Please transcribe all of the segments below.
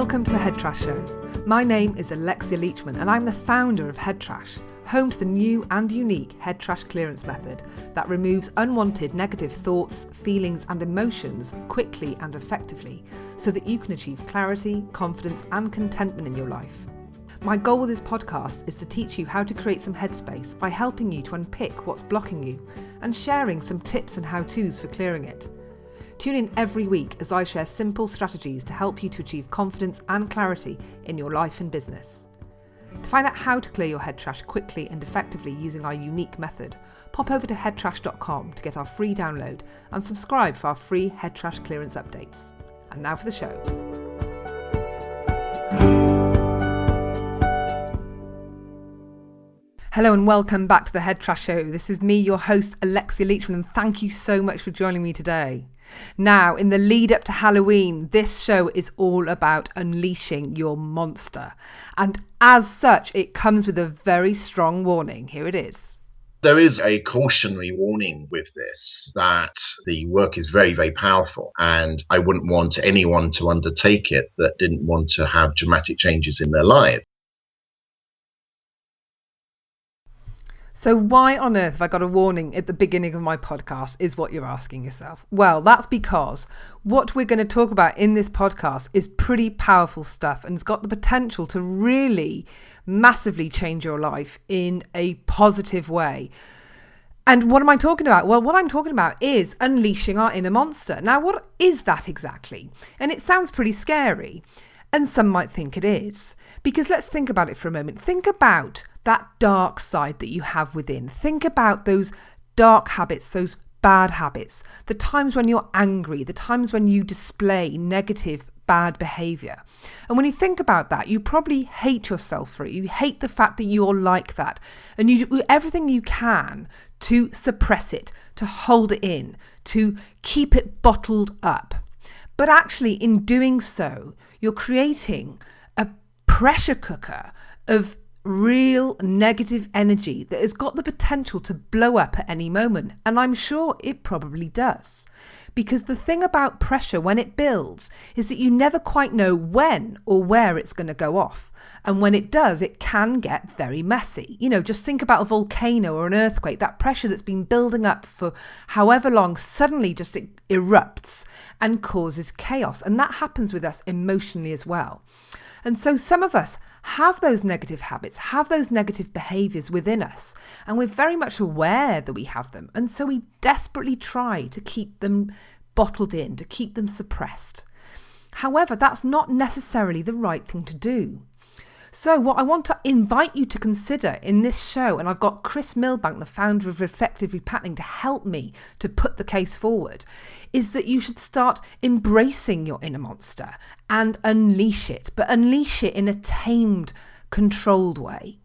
Welcome to the Head Trash Show. My name is Alexia Leachman and I'm the founder of Head Trash, home to the new and unique head trash clearance method that removes unwanted negative thoughts, feelings and emotions quickly and effectively so that you can achieve clarity, confidence and contentment in your life. My goal with this podcast is to teach you how to create some headspace by helping you to unpick what's blocking you and sharing some tips and how-tos for clearing it. Tune in every week as I share simple strategies to help you to achieve confidence and clarity in your life and business. To find out how to clear your head trash quickly and effectively using our unique method, pop over to headtrash.com to get our free download and subscribe for our free head trash clearance updates. And now for the show. Hello and welcome back to the Head Trash Show. This is me, your host, Alexia Leachman, and thank you so much for joining me today. Now, in the lead up to Halloween, this show is all about unleashing your monster. And as such, it comes with a very strong warning. Here it is. There is a cautionary warning with this that the work is very, very powerful, and I wouldn't want anyone to undertake it that didn't want to have dramatic changes in their life. So why on earth have I got a warning at the beginning of my podcast is what you're asking yourself. Well, that's because what we're going to talk about in this podcast is pretty powerful stuff and it's got the potential to really massively change your life in a positive way. And what am I talking about? Well, what I'm talking about is unleashing our inner monster. Now, what is that exactly? And it sounds pretty scary. And some might think it is. Because let's think about it for a moment. Think about that dark side that you have within. Think about those dark habits, those bad habits, the times when you're angry, the times when you display negative, bad behaviour. And when you think about that, you probably hate yourself for it. You hate the fact that you're like that. And you do everything you can to suppress it, to hold it in, to keep it bottled up. But actually, in doing so, you're creating a pressure cooker of real negative energy that has got the potential to blow up at any moment. And I'm sure it probably does. Because the thing about pressure when it builds is that you never quite know when or where it's going to go off. And when it does, it can get very messy. You know, just think about a volcano or an earthquake. That pressure that's been building up for however long suddenly just erupts and causes chaos. And that happens with us emotionally as well. And so some of us have those negative habits, have those negative behaviours within us, and we're very much aware that we have them. And so we desperately try to keep them bottled in, to keep them suppressed. However, that's not necessarily the right thing to do. So what I want to invite you to consider in this show, and I've got Chris Milbank, the founder of Effective Repatterning, to help me to put the case forward, is that you should start embracing your inner monster and unleash it, but unleash it in a tamed, controlled way.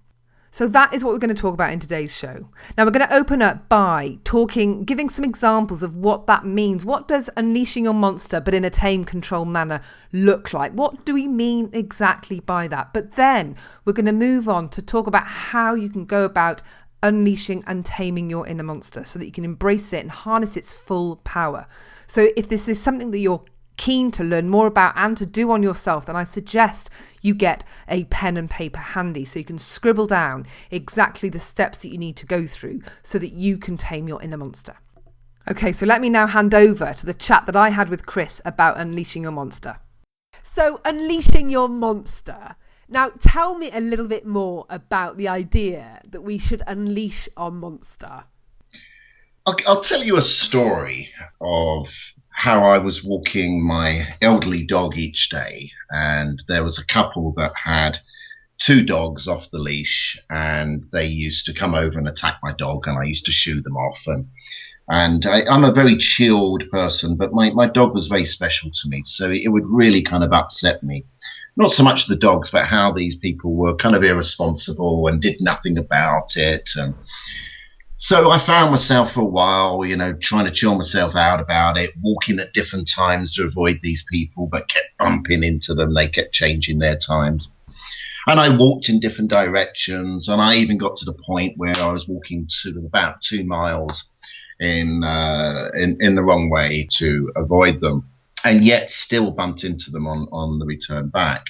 So that is what we're going to talk about in today's show. Now we're going to open up by giving some examples of what that means. What does unleashing your monster, but in a tame, controlled manner, look like? What do we mean exactly by that? But then we're going to move on to talk about how you can go about unleashing and taming your inner monster so that you can embrace it and harness its full power. So if this is something that you're keen to learn more about and to do on yourself, then I suggest you get a pen and paper handy so you can scribble down exactly the steps that you need to go through so that you can tame your inner monster. Okay, so let me now hand over to the chat that I had with Chris about unleashing your monster. So unleashing your monster. Now tell me a little bit more about the idea that we should unleash our monster. I'll tell you a story of how I was walking my elderly dog each day, and there was a couple that had two dogs off the leash, and they used to come over and attack my dog, and I used to shoo them off. And I'm a very chilled person, but my dog was very special to me, so it would really kind of upset me. Not so much the dogs, but how these people were kind of irresponsible and did nothing about it. And so I found myself for a while, trying to chill myself out about it, walking at different times to avoid these people, but kept bumping into them. They kept changing their times. And I walked in different directions, and I even got to the point where I was walking to about 2 miles in the wrong way to avoid them. and yet still bumped into them on the return back.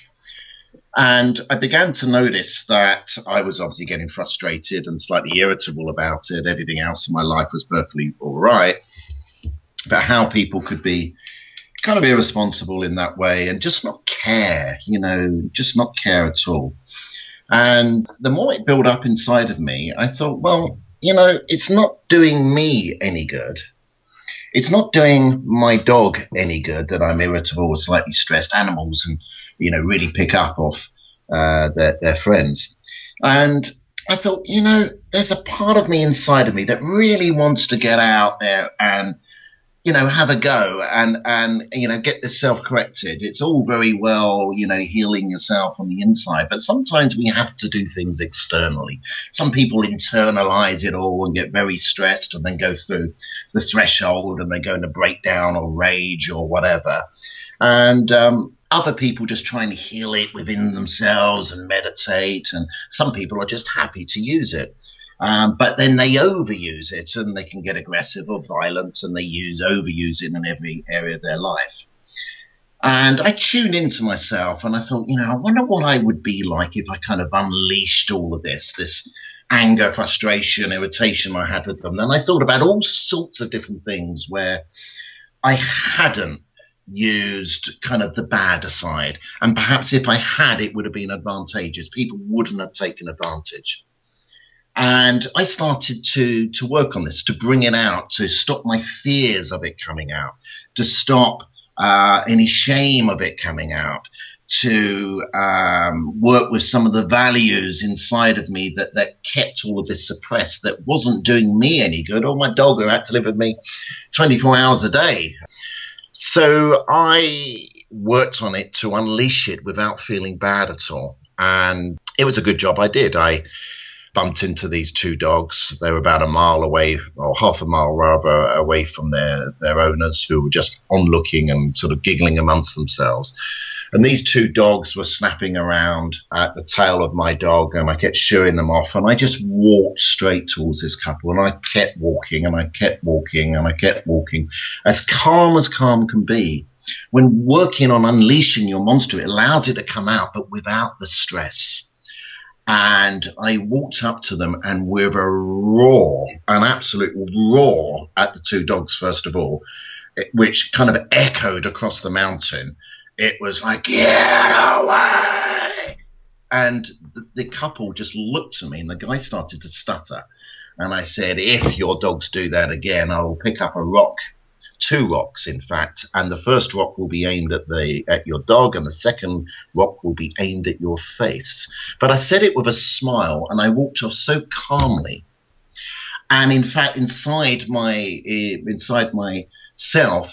And I began to notice that I was obviously getting frustrated and slightly irritable about it. Everything else in my life was perfectly all right. But how people could be kind of irresponsible in that way and just not care, just not care at all. And the more it built up inside of me, I thought, well, it's not doing me any good. It's not doing my dog any good that I'm irritable or slightly stressed. Animals and, really pick up off their friends. And I thought, there's a part of me inside of me that really wants to get out there and have a go and get this self-corrected. It's all very well, healing yourself on the inside, but sometimes we have to do things externally. Some people internalize it all and get very stressed and then go through the threshold and they go into breakdown or rage or whatever. And other people just trying to heal it within themselves and meditate. And some people are just happy to use it. But then they overuse it and they can get aggressive or violent and they overuse it in every area of their life. And I tuned into myself and I thought, I wonder what I would be like if I kind of unleashed all of this anger, frustration, irritation I had with them. Then I thought about all sorts of different things where I hadn't used kind of the bad side. And perhaps if I had, it would have been advantageous. People wouldn't have taken advantage. And I started to work on this, to bring it out, to stop my fears of it coming out, to stop any shame of it coming out, to work with some of the values inside of me that kept all of this suppressed, that wasn't doing me any good, or my dog who had to live with me 24 hours a day. So I worked on it to unleash it without feeling bad at all. And it was a good job I did. I bumped into these two dogs. They were about a mile away, or half a mile rather, away from their owners, who were just onlooking and sort of giggling amongst themselves. And these two dogs were snapping around at the tail of my dog, and I kept shooing them off. And I just walked straight towards this couple, and I kept walking, and I kept walking, and I kept walking, as calm can be. When working on unleashing your monster, it allows it to come out, but without the stress. And I walked up to them, and with a roar, an absolute roar at the two dogs, first of all, which kind of echoed across the mountain. It was like, get away! And the couple just looked at me, and the guy started to stutter. And I said, if your dogs do that again, I will pick up a rock. 2 rocks, in fact, and the first rock will be aimed at your dog, and the second rock will be aimed at your face. But I said it with a smile, and I walked off so calmly. And in fact, inside myself,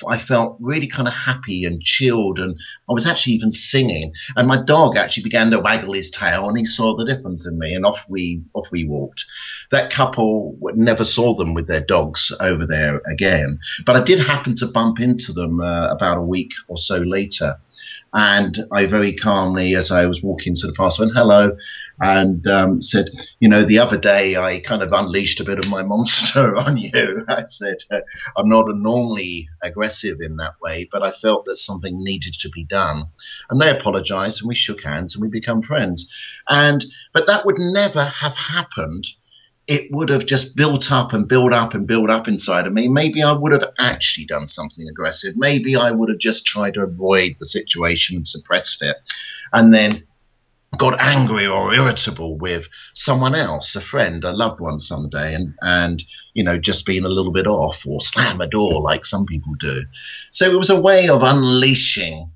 I felt really kind of happy and chilled, and I was actually even singing. And my dog actually began to waggle his tail, and he saw the difference in me, and off we walked. That couple never saw them with their dogs over there again. But I did happen to bump into them about a week or so later. And I very calmly, as I was walking sort of past, went, hello, and said, the other day I kind of unleashed a bit of my monster on you. I said, I'm not normally aggressive in that way, but I felt that something needed to be done. And they apologized, and we shook hands, and we become friends. But that would never have happened. It would have just built up and built up and built up inside of me. Maybe I would have actually done something aggressive. Maybe I would have just tried to avoid the situation and suppressed it, and then got angry or irritable with someone else, a friend, a loved one someday, and just being a little bit off, or slam a door like some people do. So it was a way of unleashing,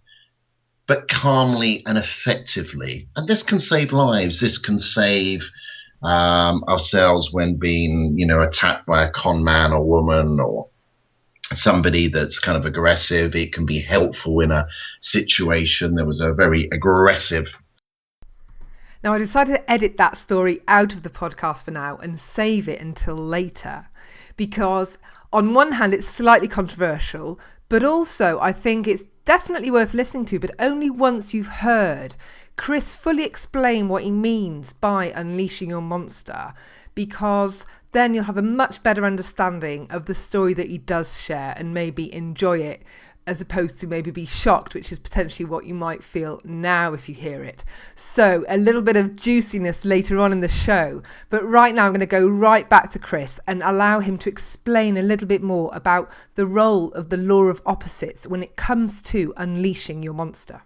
but calmly and effectively. And this can save lives. This can save ourselves when being, attacked by a con man or woman, or somebody that's kind of aggressive. It can be helpful in a situation. There was a very aggressive. Now, I decided to edit that story out of the podcast for now and save it until later, because on one hand, it's slightly controversial, but also I think it's definitely worth listening to, but only once you've heard Chris fully explain what he means by unleashing your monster, because then you'll have a much better understanding of the story that he does share and maybe enjoy it as opposed to maybe be shocked, which is potentially what you might feel now if you hear it. So a little bit of juiciness later on in the show. But right now I'm going to go right back to Chris and allow him to explain a little bit more about the role of the law of opposites when it comes to unleashing your monster.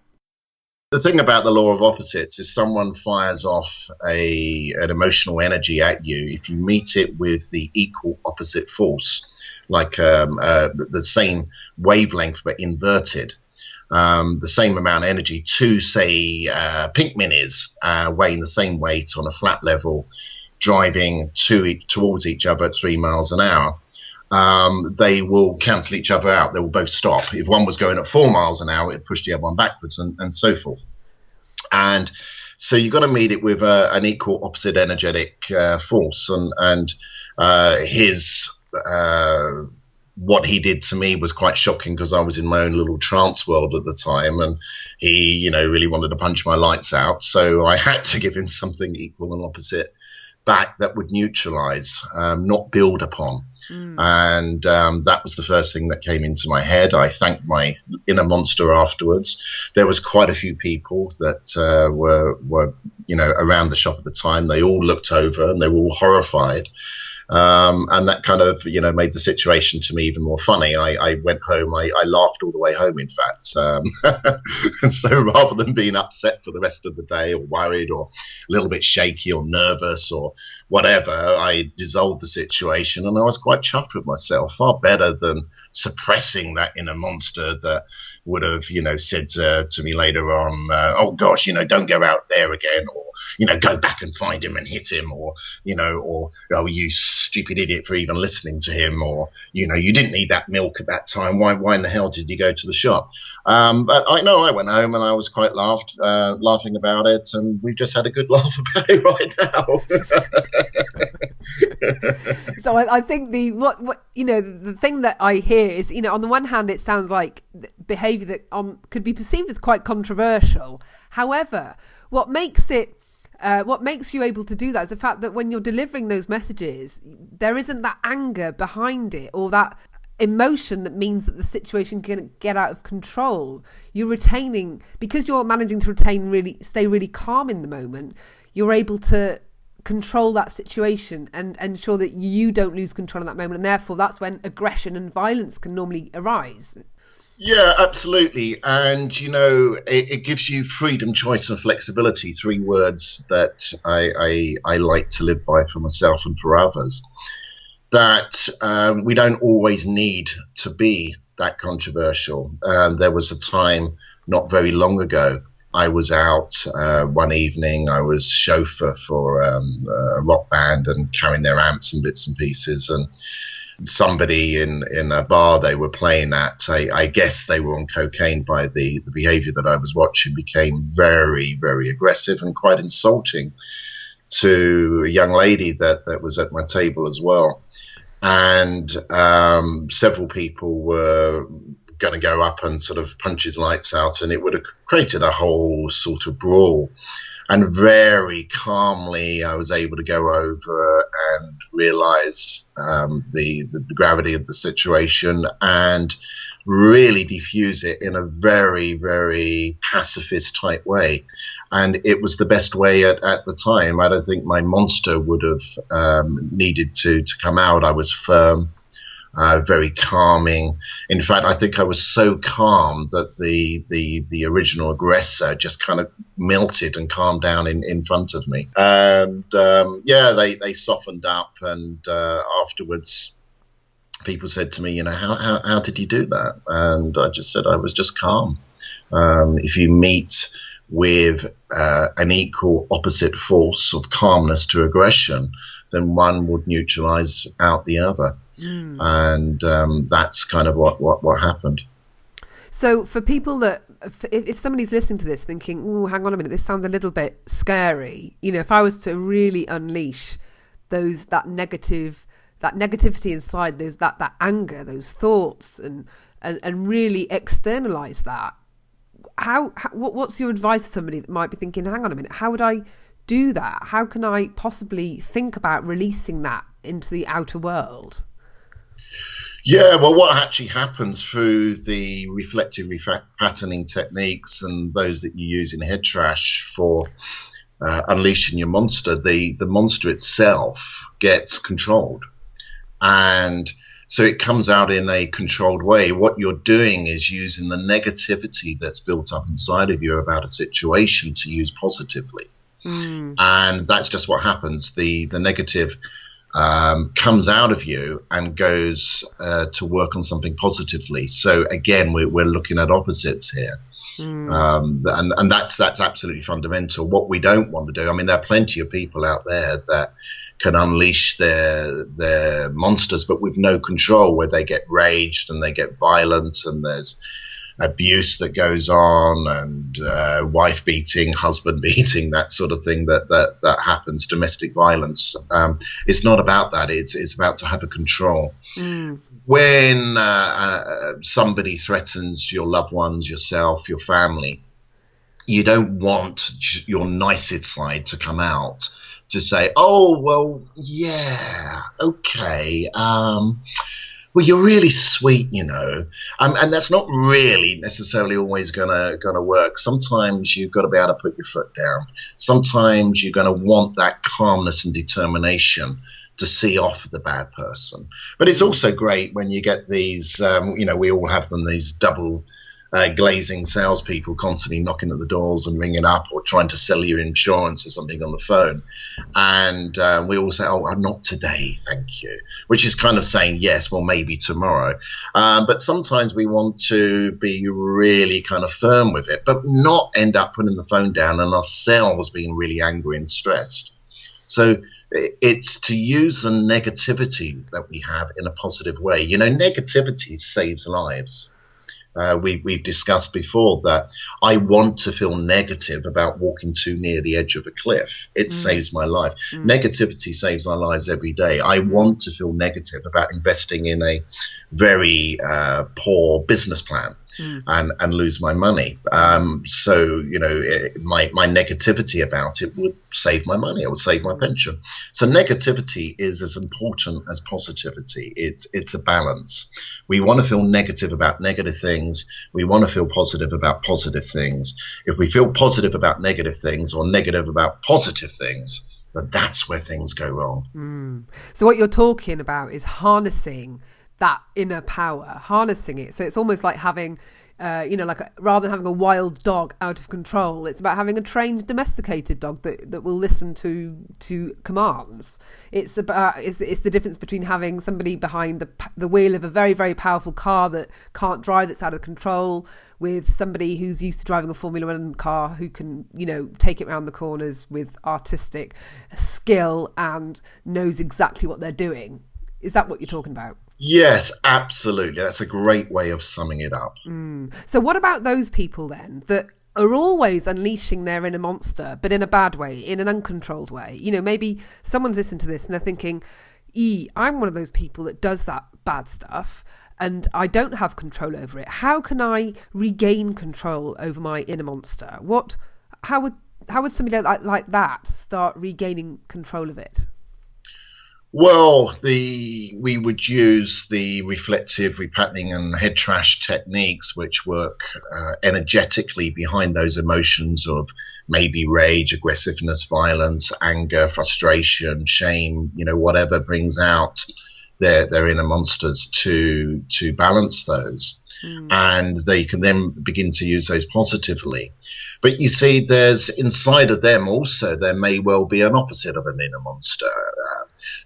The thing about the law of opposites is someone fires off an emotional energy at you. If you meet it with the equal opposite force, like the same wavelength but inverted, the same amount of energy, two, say, pink minis weighing the same weight on a flat level, driving towards each other at 3 miles an hour, they will cancel each other out. They will both stop. If one was going at 4 miles an hour, it pushed the other one backwards, and so forth. And so you've got to meet it with an equal opposite energetic force. And his what he did to me was quite shocking, because I was in my own little trance world at the time, and he, really wanted to punch my lights out. So I had to give him something equal and opposite back that would neutralize, not build upon. And that was the first thing that came into my head. I thanked my inner monster afterwards. There was quite a few people that were around the shop at the time. They all looked over and they were all horrified. And that kind of, made the situation to me even more funny. I went home, I laughed all the way home, in fact. And so rather than being upset for the rest of the day, or worried, or a little bit shaky or nervous or whatever, I dissolved the situation, and I was quite chuffed with myself. Far better than suppressing that inner monster that would have, said to me later on, oh gosh, don't go out there again, or, go back and find him and hit him, or, oh, you stupid idiot for even listening to him, or, you didn't need that milk at that time. Why in the hell did you go to the shop? But I know I went home and I was quite laughing about it, and we've just had a good laugh about it right now. So I think the thing that I hear is, on the one hand, it sounds like behaviour that could be perceived as quite controversial. However, what makes you able to do that is the fact that when you're delivering those messages, there isn't that anger behind it, or that emotion that means that the situation can get out of control. You're retaining, because you're managing to stay really calm in the moment, you're able to control that situation and ensure that you don't lose control in that moment, and therefore that's when aggression and violence can normally arise. Yeah, absolutely. And, it gives you freedom, choice and flexibility, 3 words that I like to live by for myself and for others. That we don't always need to be that controversial. There was a time not very long ago, I was out one evening. I was chauffeur for a rock band and carrying their amps and bits and pieces, and somebody in a bar they were playing at, I guess they were on cocaine by the behavior that I was watching, became very, very aggressive and quite insulting to a young lady that was at my table as well. And several people were going to go up and sort of punch his lights out, and it would have created a whole sort of brawl. And very calmly, I was able to go over and realize the gravity of the situation and really diffuse it in a very, very pacifist type way. And it was the best way at the time. I don't think my monster would have needed to come out. I was firm. Very calming. In fact, I think I was so calm that the original aggressor just kind of melted and calmed down in front of me. And they softened up. And afterwards, people said to me, how did you do that? And I just said I was just calm. If you meet with an equal opposite force of calmness to aggression, then one would neutralize out the other. And that's kind of what happened. So for people that, if somebody's listening to this thinking, oh, hang on a minute, this sounds a little bit scary, if I was to really unleash that negativity inside, that anger, those thoughts, and really externalize that, what's your advice to somebody that might be thinking, hang on a minute, how would I do that? How can I possibly think about releasing that into the outer world? Yeah, well, what actually happens through the reflective patterning techniques and those that you use in head trash for unleashing your monster, the monster itself gets controlled. And so it comes out in a controlled way. What you're doing is using the negativity that's built up inside of you about a situation to use positively. And that's just what happens. The negative comes out of you and goes to work on something positively. So again, we're looking at opposites here. And that's absolutely fundamental. What we don't want to do, I mean, there are plenty of people out there that can unleash their monsters, but with no control, where they get raged and they get violent, and there's abuse that goes on, and wife beating, husband beating, that sort of thing that happens, domestic violence. It's not about that. It's about to have a control. When somebody threatens your loved ones, yourself, your family, you don't want your nicest side to come out to say, oh, well, yeah, okay, well, you're really sweet, you know, and that's not really necessarily always gonna work. Sometimes you've got to be able to put your foot down. Sometimes you're going to want that calmness and determination to see off the bad person. But it's also great when you get these, we all have them, these double glazing salespeople constantly knocking at the doors and ringing up or trying to sell your insurance or something on the phone. And we all say, oh, not today, thank you, which is kind of saying, yes, well, maybe tomorrow. But sometimes we want to be really kind of firm with it, but not end up putting the phone down and ourselves being really angry and stressed. So it's to use the negativity that we have in a positive way. You know, negativity saves lives. We've discussed before that I want to feel negative about walking too near the edge of a cliff. It saves my life. Negativity saves our lives every day. I want to feel negative about investing in a very poor business plan and lose my money. So, you know, my negativity about it would save my money. It would save my pension. So negativity is as important as positivity. It's a balance. We want to feel negative about negative things. We want to feel positive about positive things. If we feel positive about negative things or negative about positive things, then that's where things go wrong. So what you're talking about is harnessing that inner power, harnessing it. So it's almost like having, rather than having a wild dog out of control, it's about having a trained, domesticated dog that will listen to commands. It's about it's the difference between having somebody behind the wheel of a very, very powerful car that can't drive, that's out of control, with somebody who's used to driving a Formula One car who can, take it around the corners with artistic skill and knows exactly what they're doing. Is that what you're talking about? Yes, absolutely. That's a great way of summing it up. So what about those people then that are always unleashing their inner monster, but in a bad way, in an uncontrolled way? Maybe someone's listening to this and they're thinking, I'm one of those people that does that bad stuff and I don't have control over it. How can I regain control over my inner monster? How would somebody like that start regaining control of it? Well, we would use the reflective, repatterning and head trash techniques, which work energetically behind those emotions of maybe rage, aggressiveness, violence, anger, frustration, shame, whatever brings out their inner monsters to balance those. And they can then begin to use those positively. But you see, there's inside of them also, there may well be an opposite of an inner monster.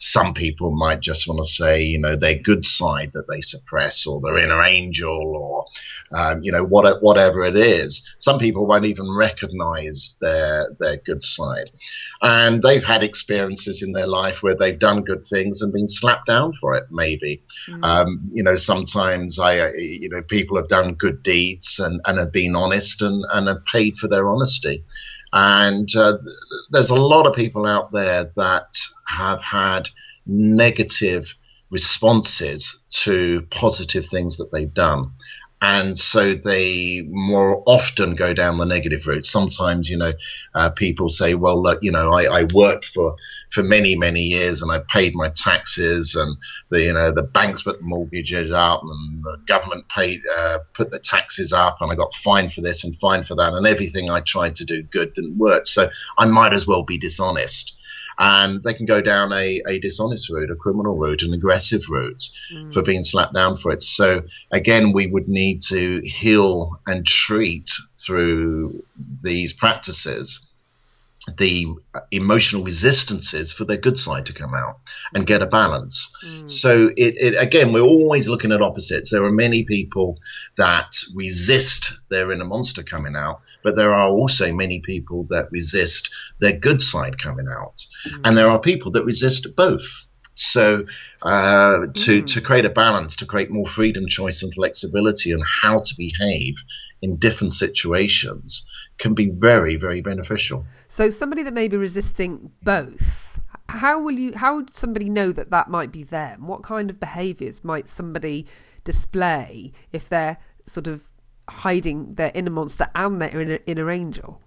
Some people might just want to say, their good side that they suppress, or their inner angel, or, whatever it is. Some people won't even recognize their good side. And they've had experiences in their life where they've done good things and been slapped down for it, maybe. Sometimes people have done good deeds and have been honest and have paid for their honesty. And there's a lot of people out there that have had negative responses to positive things that they've done. And so they more often go down the negative route. Sometimes, people say, well, look, I worked for many, many years and I paid my taxes, and the banks put the mortgages up and the government put the taxes up, and I got fined for this and fined for that, and everything I tried to do good didn't work. So I might as well be dishonest. And they can go down a dishonest route, a criminal route, an aggressive route for being slapped down for it. So again, we would need to heal and treat through these practices the emotional resistances for their good side to come out and get a balance. So it again, we're always looking at opposites. There are many people that resist their inner monster coming out, but there are also many people that resist their good side coming out. And there are people that resist both. So to create a balance, to create more freedom, choice and flexibility and how to behave in different situations can be very, very beneficial. So somebody that may be resisting both, how would somebody know that might be them? What kind of behaviours might somebody display if they're sort of hiding their inner monster and their inner angel?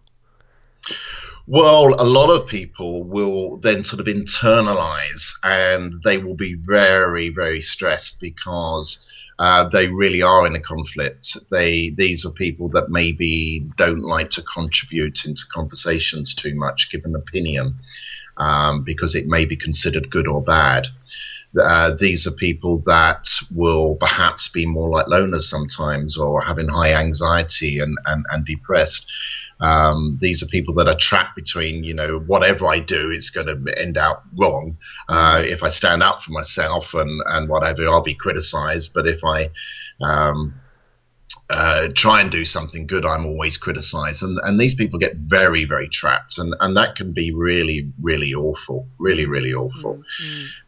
Well, a lot of people will then sort of internalize, and they will be very, very stressed because they really are in a conflict. These are people that maybe don't like to contribute into conversations too much, give an opinion, because it may be considered good or bad. These are people that will perhaps be more like loners sometimes, or having high anxiety and depressed. These are people that are trapped between, whatever I do is going to end out wrong. If I stand up for myself and whatever, I'll be criticized. But if I try and do something good, I'm always criticized. And these people get very, very trapped. And that can be really, really awful, really, really awful.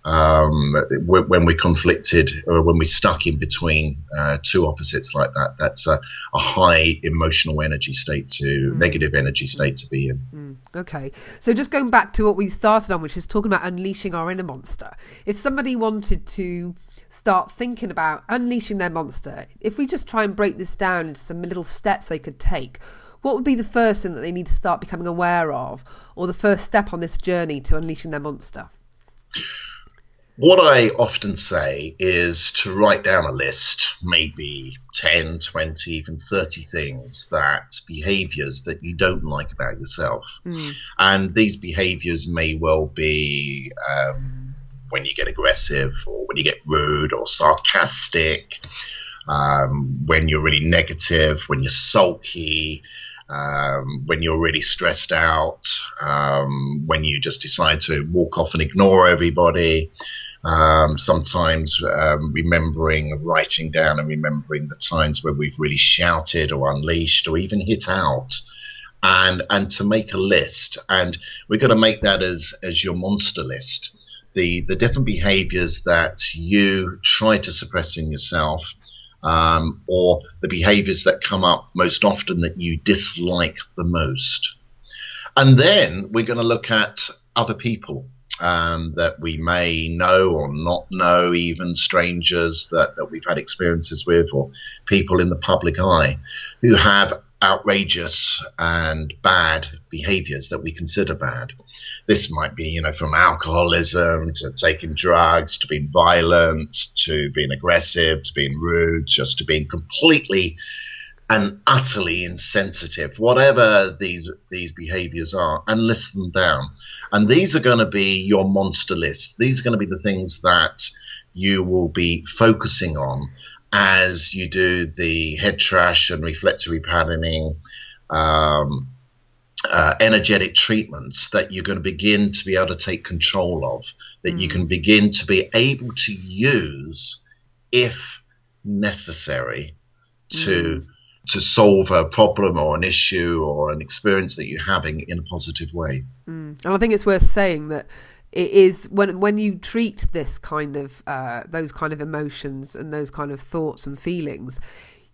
When we're conflicted, or when we're stuck in between two opposites like that, that's a high emotional energy state negative energy state to be in. Okay. So just going back to what we started on, which is talking about unleashing our inner monster. If somebody wanted to start thinking about unleashing their monster, if we just try and break this down into some little steps they could take, what would be the first thing that they need to start becoming aware of, or the first step on this journey to unleashing their monster? What I often say is to write down a list, maybe 10, 20, even 30 things, behaviors that you don't like about yourself. And these behaviors may well be when you get aggressive, or when you get rude or sarcastic, when you're really negative, when you're sulky, when you're really stressed out, when you just decide to walk off and ignore everybody. Sometimes writing down and remembering the times where we've really shouted or unleashed or even hit out, and to make a list. And we're going to make that as your monster list. The different behaviors that you try to suppress in yourself, or the behaviors that come up most often that you dislike the most. And then we're going to look at other people that we may know or not know, even strangers that we've had experiences with, or people in the public eye who have outrageous and bad behaviors that we consider bad. This might be, from alcoholism to taking drugs, to being violent, to being aggressive, to being rude, just to being completely and utterly insensitive, whatever these behaviors are, and list them down. And these are going to be your monster list. These are going to be the things that you will be focusing on as you do the head trash and reflectory patterning, energetic treatments that you're going to begin to be able to take control of, that you can begin to be able to use if necessary to solve a problem or an issue or an experience that you're having in a positive way. And I think it's worth saying that it is when you treat this kind of those kind of emotions and those kind of thoughts and feelings,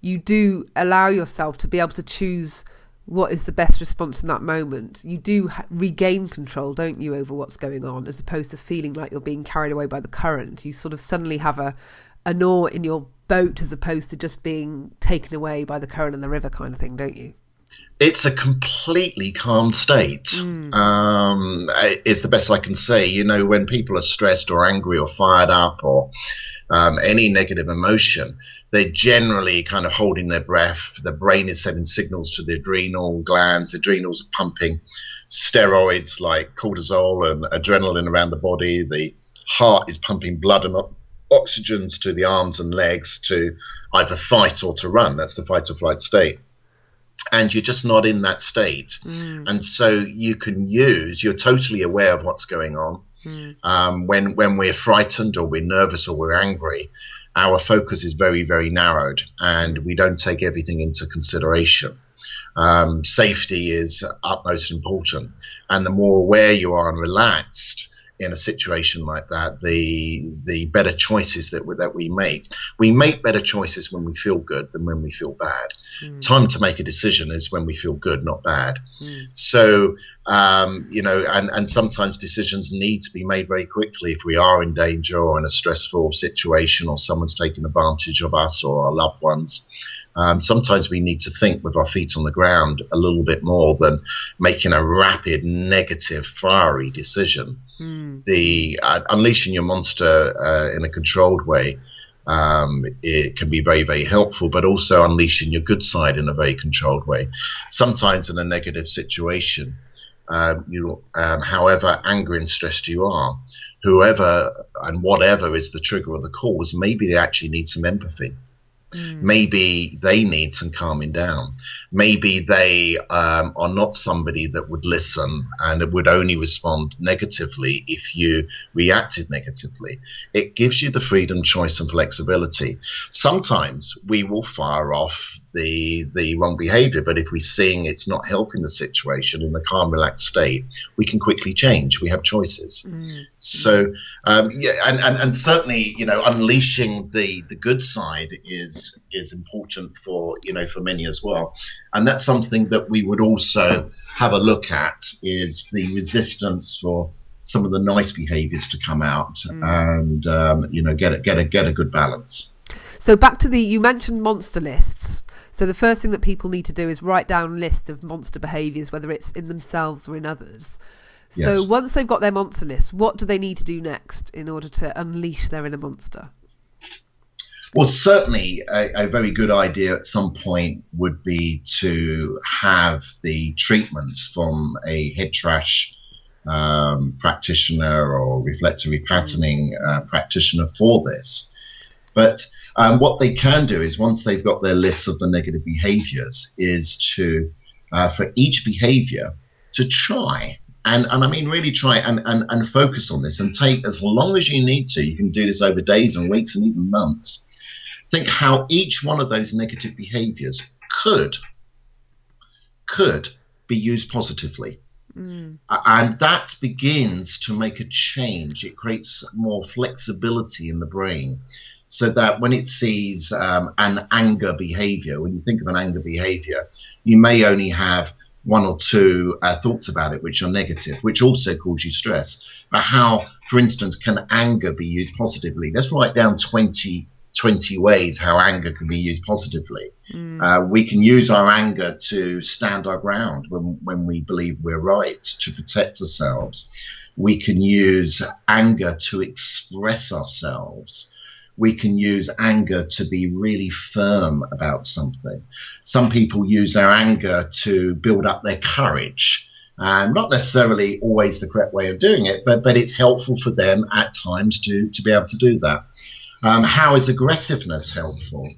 you do allow yourself to be able to choose what is the best response in that moment, you do regain control, don't you, over what's going on, as opposed to feeling like you're being carried away by the current. You sort of suddenly have an oar in your boat as opposed to just being taken away by the current in the river kind of thing, don't you? It's a completely calm state. It's the best I can say. You know, when people are stressed or angry or fired up or any negative emotion, they're generally kind of holding their breath. The brain is sending signals to the adrenal glands. The adrenals are pumping steroids like cortisol and adrenaline around the body. The heart is pumping blood and oxygens to the arms and legs to either fight or to run. That's the fight or flight state. And you're just not in that state. And so you're totally aware of what's going on. When we're frightened or we're nervous or we're angry, our focus is very, very narrowed, and we don't take everything into consideration. Safety is utmost important, and the more aware you are and relaxed in a situation like that, the better choices that we make. We make better choices when we feel good than when we feel bad. Time to make a decision is when we feel good, not bad. So, and sometimes decisions need to be made very quickly if we are in danger or in a stressful situation or someone's taking advantage of us or our loved ones. Sometimes we need to think with our feet on the ground a little bit more than making a rapid, negative, fiery decision. The unleashing your monster in a controlled way, it can be very, very helpful, but also unleashing your good side in a very controlled way. Sometimes in a negative situation, however angry and stressed you are, whoever and whatever is the trigger or the cause, maybe they actually need some empathy. Maybe they need some calming down. Maybe they are not somebody that would listen and would only respond negatively if you reacted negatively. It gives you the freedom, choice, and flexibility. Sometimes we will fire off the wrong behavior, but if we're seeing it's not helping the situation in a calm, relaxed state, we can quickly change. We have choices. So, and certainly, unleashing the good side is important for many as well. And that's something that we would also have a look at, is the resistance for some of the nice behaviors to come out and get a good balance. So back to you mentioned monster lists. So the first thing that people need to do is write down lists of monster behaviours, whether it's in themselves or in others. So yes. Once they've got their monster list, what do they need to do next in order to unleash their inner monster? Well, certainly a very good idea at some point would be to have the treatments from a head trash practitioner or reflectory patterning practitioner for this. But what they can do is, once they've got their list of the negative behaviors, is to, for each behavior, to try, and I mean really try and focus on this, and take as long as you need to. You can do this over days and weeks and even months. Think how each one of those negative behaviors could be used positively. And that begins to make a change. It creates more flexibility in the brain, so that when it sees an anger behavior, when you think of an anger behavior, you may only have one or two thoughts about it which are negative, which also cause you stress. But how, for instance, can anger be used positively? Let's write down 20 ways how anger can be used positively. We can use our anger to stand our ground when we believe we're right, to protect ourselves. We can use anger to express ourselves. We can use anger to be really firm about something. Some people use their anger to build up their courage. And not necessarily always the correct way of doing it, but it's helpful for them at times to be able to do that. How is aggressiveness helpful?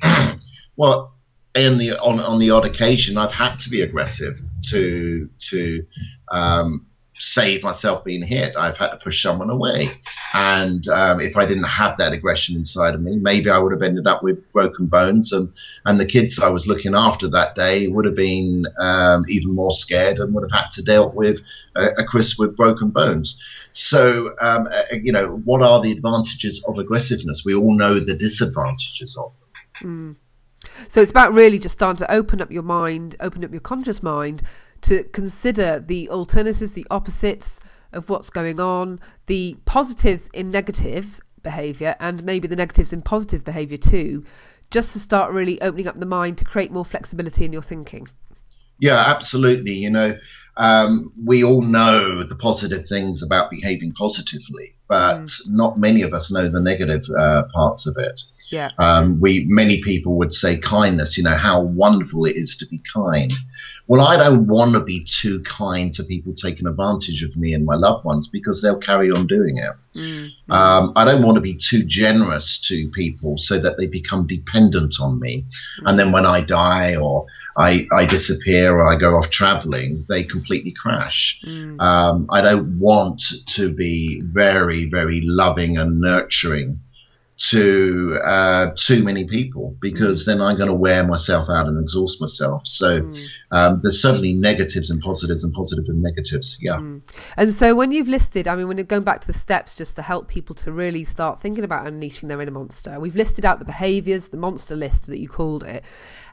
Well, on the odd occasion, I've had to be aggressive to save myself being hit. I've had to push someone away, and if I didn't have that aggression inside of me, maybe I would have ended up with broken bones, and the kids I was looking after that day would have been even more scared and would have had to deal with a Chris with broken bones. So, what are the advantages of aggressiveness? We all know the disadvantages of them. So it's about really just starting to open up your mind, open up your conscious mind to consider the alternatives, the opposites of what's going on, the positives in negative behaviour and maybe the negatives in positive behaviour too, just to start really opening up the mind to create more flexibility in your thinking. Yeah, absolutely. We all know the positive things about behaving positively, but not many of us know the negative parts of it. Yeah. Many people would say kindness, how wonderful it is to be kind. Well, I don't want to be too kind to people taking advantage of me and my loved ones because they'll carry on doing it. I don't want to be too generous to people so that they become dependent on me. And then when I die or I disappear or I go off traveling, they completely crash. I don't want to be very, very loving and nurturing to too many people because then I'm going to wear myself out and exhaust myself. So there's certainly negatives and positives and negatives. Yeah. And so when you've listed, when you're going back to the steps just to help people to really start thinking about unleashing their inner monster, we've listed out the behaviours, the monster list that you called it,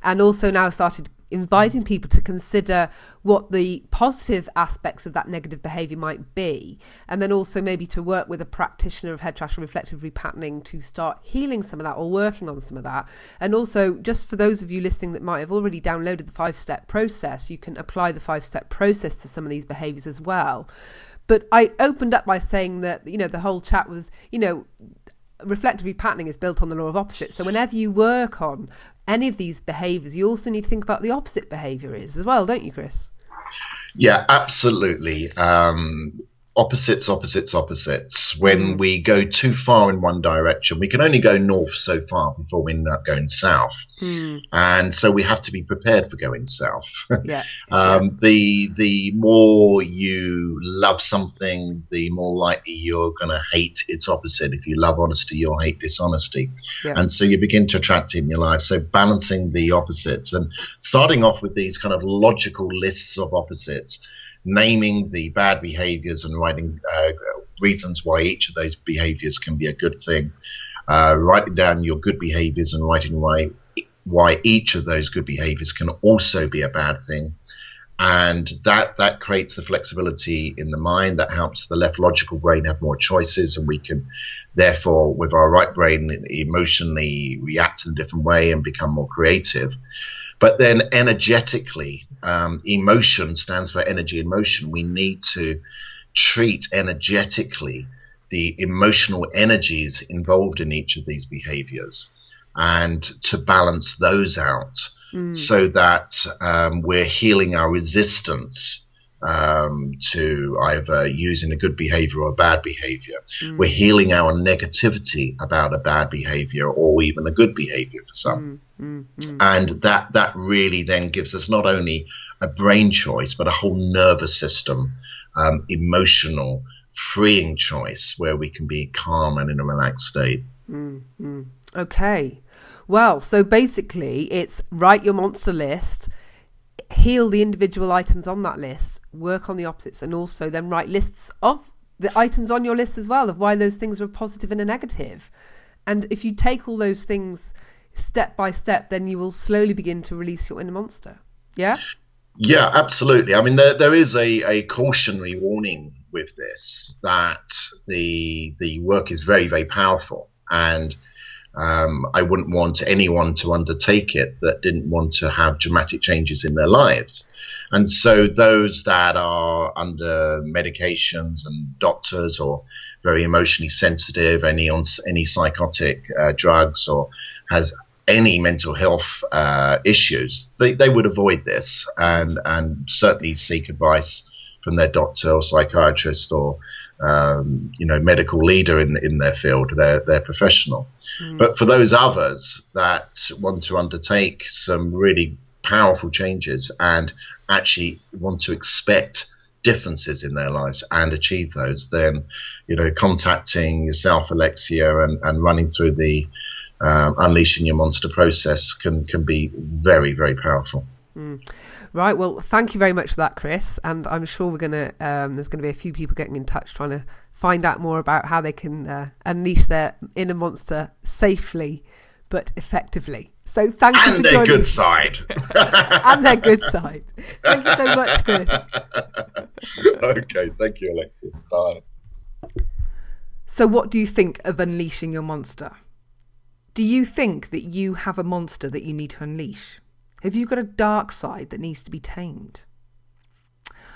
and also now started inviting people to consider what the positive aspects of that negative behaviour might be, and then also maybe to work with a practitioner of head trash and reflective repatterning to start healing some of that or working on some of that. And also, just for those of you listening that might have already downloaded the 5-step process, you can apply the 5-step process to some of these behaviours as well. But I opened up by saying that, the whole chat was, reflective repatterning is built on the law of opposites. So whenever you work on any of these behaviours, you also need to think about the opposite behaviour is as well, don't you, Chris? Yeah, absolutely. Opposites. When we go too far in one direction, we can only go north so far before we end up going south. And so we have to be prepared for going south. The more you love something, the more likely you're going to hate its opposite. If you love honesty, you'll hate dishonesty. And so you begin to attract it in your life. So balancing the opposites and starting off with these kind of logical lists of opposites, naming the bad behaviors and writing reasons why each of those behaviors can be a good thing, writing down your good behaviors and writing why each of those good behaviors can also be a bad thing. And that creates the flexibility in the mind that helps the left logical brain have more choices, and we can therefore with our right brain emotionally react in a different way and become more creative. But then energetically, emotion stands for energy and motion. We need to treat energetically the emotional energies involved in each of these behaviors and to balance those out so that we're healing our resistance to either using a good behavior or a bad behavior. We're healing our negativity about a bad behavior or even a good behavior for some. And that really then gives us not only a brain choice, but a whole nervous system, emotional, freeing choice where we can be calm and in a relaxed state. Okay. Well, so basically it's write your monster list, heal the individual items on that list, work on the opposites, and also then write lists of the items on your list as well of why those things are a positive and a negative. And if you take all those things step by step, then you will slowly begin to release your inner monster. Yeah? Yeah, absolutely. There is a cautionary warning with this, that the work is very, very powerful. And I wouldn't want anyone to undertake it that didn't want to have dramatic changes in their lives. And so those that are under medications and doctors or very emotionally sensitive, any psychotic drugs or has any mental health issues, they would avoid this and certainly seek advice from their doctor or psychiatrist or medical leader in their field, their professional. But for those others that want to undertake some really powerful changes and actually want to expect differences in their lives and achieve those, then contacting yourself, Alexia, and running through the unleashing your monster process can be very, very powerful. Right, well, thank you very much for that, Chris, and I'm sure there's going to be a few people getting in touch trying to find out more about how they can unleash their inner monster safely but effectively. So thank you And for their joining. good side. And their good side. Thank you so much, Chris. Okay, thank you, Alexia. Bye. So what do you think of unleashing your monster? Do you think that you have a monster that you need to unleash? Have you got a dark side that needs to be tamed?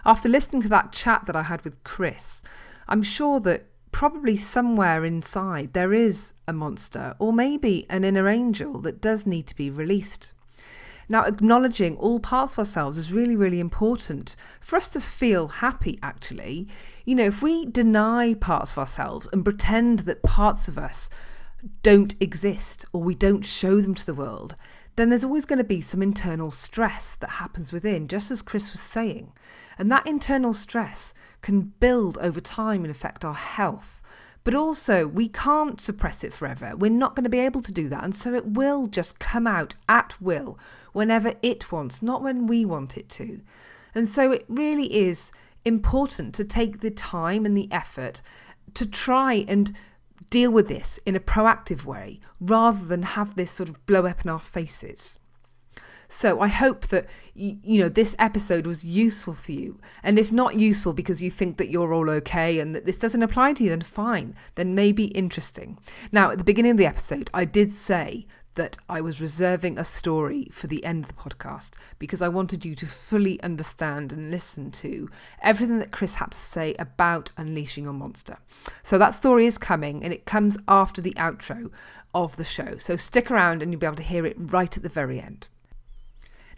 After listening to that chat that I had with Chris, I'm sure that probably somewhere inside there is a monster, or maybe an inner angel that does need to be released. Now, acknowledging all parts of ourselves is really, really important for us to feel happy, actually. You know, if we deny parts of ourselves and pretend that parts of us don't exist or we don't show them to the world, then there's always going to be some internal stress that happens within, just as Chris was saying. And that internal stress can build over time and affect our health. But also, we can't suppress it forever. We're not going to be able to do that. And so it will just come out at will whenever it wants, not when we want it to. And so it really is important to take the time and the effort to try and deal with this in a proactive way, rather than have this sort of blow up in our faces. So I hope that, this episode was useful for you. And if not useful because you think that you're all okay and that this doesn't apply to you, then fine, then maybe interesting. Now, at the beginning of the episode, I did say that I was reserving a story for the end of the podcast because I wanted you to fully understand and listen to everything that Chris had to say about unleashing your monster. So that story is coming, and it comes after the outro of the show. So stick around and you'll be able to hear it right at the very end.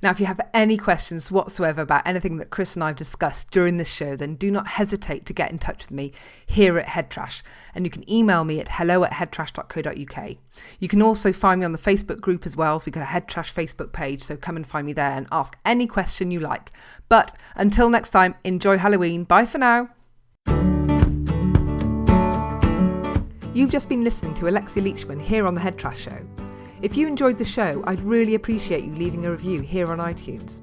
Now, if you have any questions whatsoever about anything that Chris and I have discussed during this show, then do not hesitate to get in touch with me here at Head Trash. And you can email me at hello@headtrash.co.uk. You can also find me on the Facebook group as well. So we've got a Head Trash Facebook page, so come and find me there and ask any question you like. But until next time, enjoy Halloween. Bye for now. You've just been listening to Alexia Leachman here on the Head Trash Show. If you enjoyed the show, I'd really appreciate you leaving a review here on iTunes.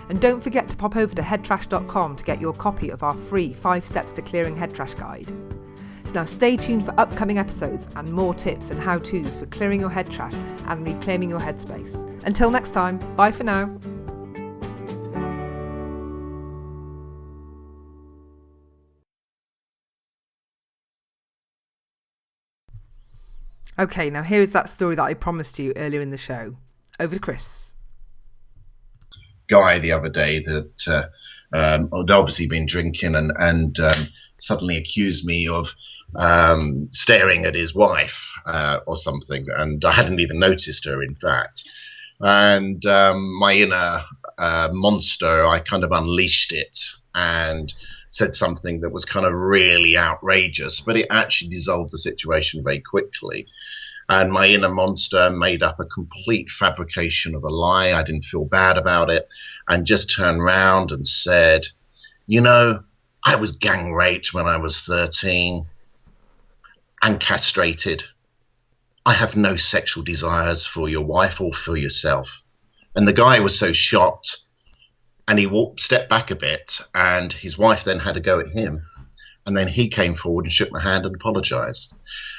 And don't forget to pop over to headtrash.com to get your copy of our free 5 Steps to Clearing Head Trash guide. So now stay tuned for upcoming episodes and more tips and how-tos for clearing your head trash and reclaiming your headspace. Until next time, bye for now. Okay, now here is that story that I promised you earlier in the show. Over to Chris. Guy the other day that had obviously been drinking and suddenly accused me of staring at his wife or something, and I hadn't even noticed her, in fact. And my inner monster, I kind of unleashed it and said something that was kind of really outrageous, but it actually dissolved the situation very quickly. And my inner monster made up a complete fabrication of a lie. I didn't feel bad about it, and just turned round and said, I was gang raped when I was 13 and castrated. I have no sexual desires for your wife or for yourself. And the guy was so shocked, and he stepped back a bit, and his wife then had a go at him. And then he came forward and shook my hand and apologized.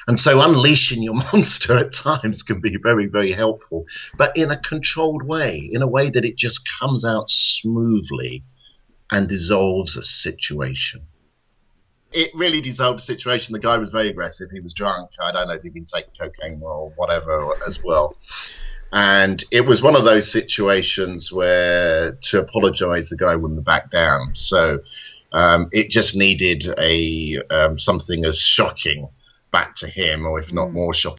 And so unleashing your monster at times can be very, very helpful, but in a controlled way, in a way that it just comes out smoothly and dissolves a situation. It really dissolved the situation. The guy was very aggressive. He was drunk. I don't know if he'd been taking cocaine or whatever as well. And it was one of those situations where to apologize, the guy wouldn't back down. So it just needed something as shocking back to him, or if not more shocking.